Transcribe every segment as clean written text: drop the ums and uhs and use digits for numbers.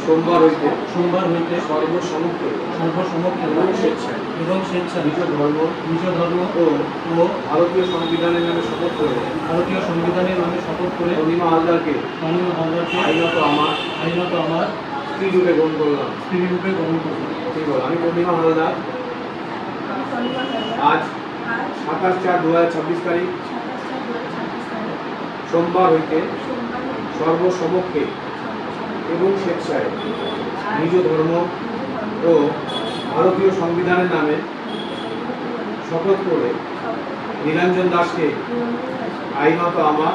সোমবার হইতে সর্বসমক্ষে এবং স্বেচ্ছায় নিজ ধর্ম ও ভারতীয় সংবিধানের নামে শপথ করে অনিমা হালদারকে আইনত আমার স্ত্রী রূপে গ্রহণ করলাম। ঠিক বল। আমি অনিমা হালদার আজ 27/4/2026 তারিখ সোমবার হইতে সর্বসমক্ষে এবং স্বেচ্ছায় নিজ ধর্ম ও ভারতীয় সংবিধানের নামে শপথ করে নীলাঞ্জন দাসকে আইনত আমার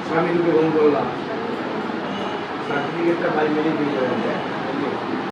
স্বামী রূপে গ্রহণ করলাম। সার্টিফিকেটটা 5 মিনিট দিয়ে